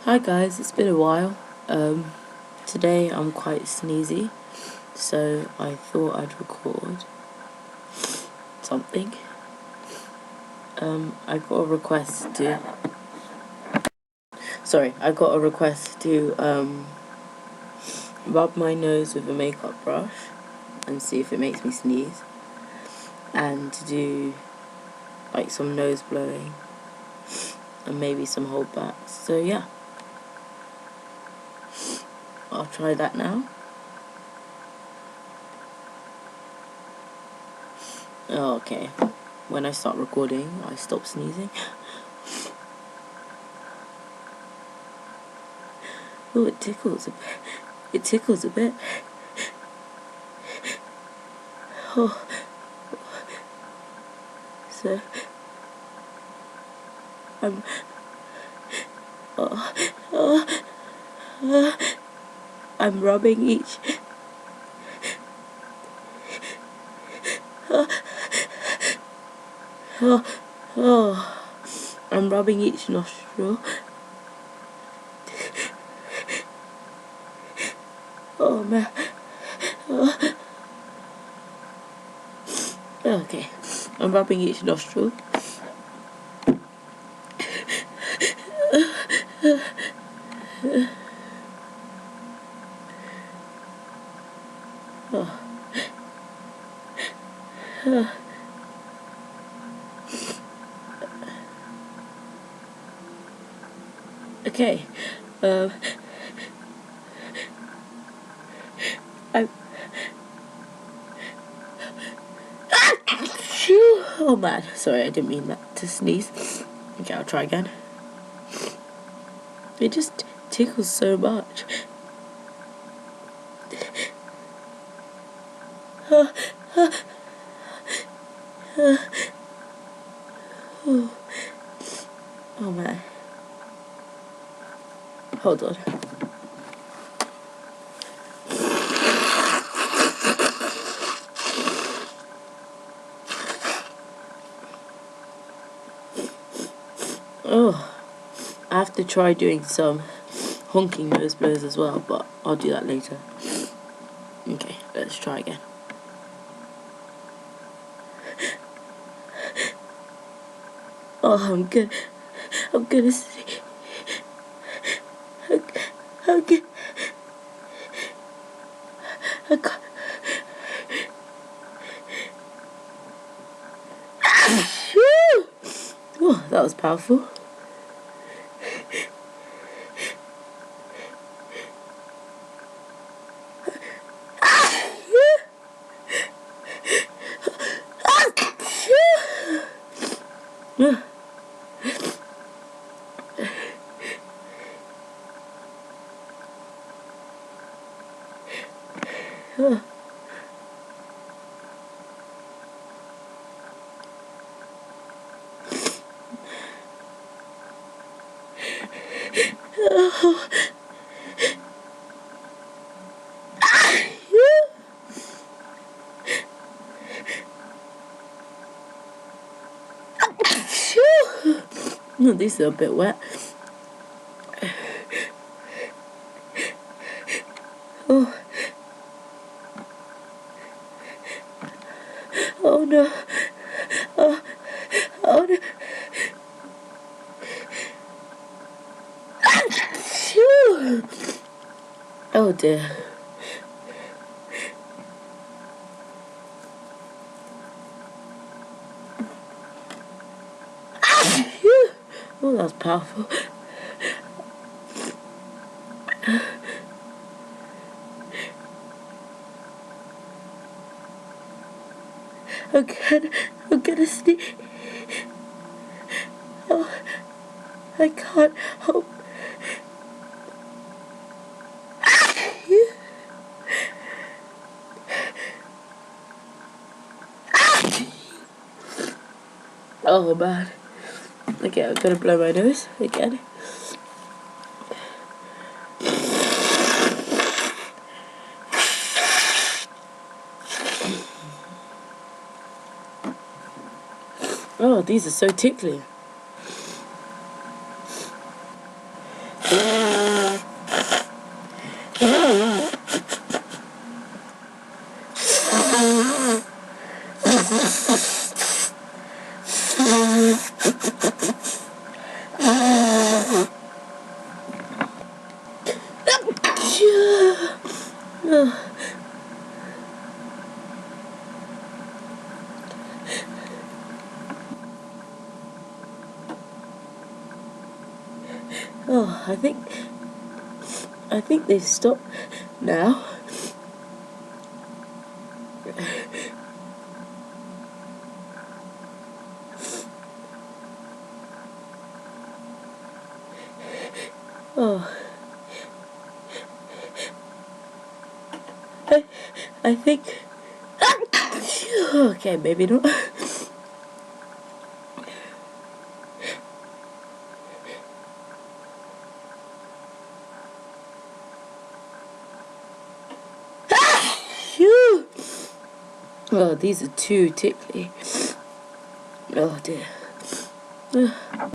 Hi guys, it's been a while. Today I'm quite sneezy, so I thought I'd record something. I got a request to rub my nose with a makeup brush and see if it makes me sneeze, and to do like some nose blowing and maybe some holdbacks. So yeah, I'll try that now. Oh, okay. When I start recording, I stop sneezing. Oh, it tickles a bit. It tickles a bit. Oh. So I'm rubbing each I'm rubbing each nostril. Oh man. Okay, I'm rubbing each nostril. Okay, oh man, sorry, I didn't mean that to sneeze. Okay, I'll try again. It just tickles so much. Oh man. Hold on. Oh, I have to try doing some honking nose blows as well, but I'll do that later. Okay, let's try again. Oh, I'm gonna see. I'm good. I can't. Oh, that was powerful. No, these are a bit wet. Oh. Oh no. Oh no. Oh dear. Oh, that was powerful. I'm gonna sneeze. Oh, I can't help. Oh man. Okay, I'm gonna blow my nose again. Oh, these are so tickly. Oh, I think they've stopped now. Oh, I think. Okay, maybe not. Phew. Oh, these are too tickly. Oh dear.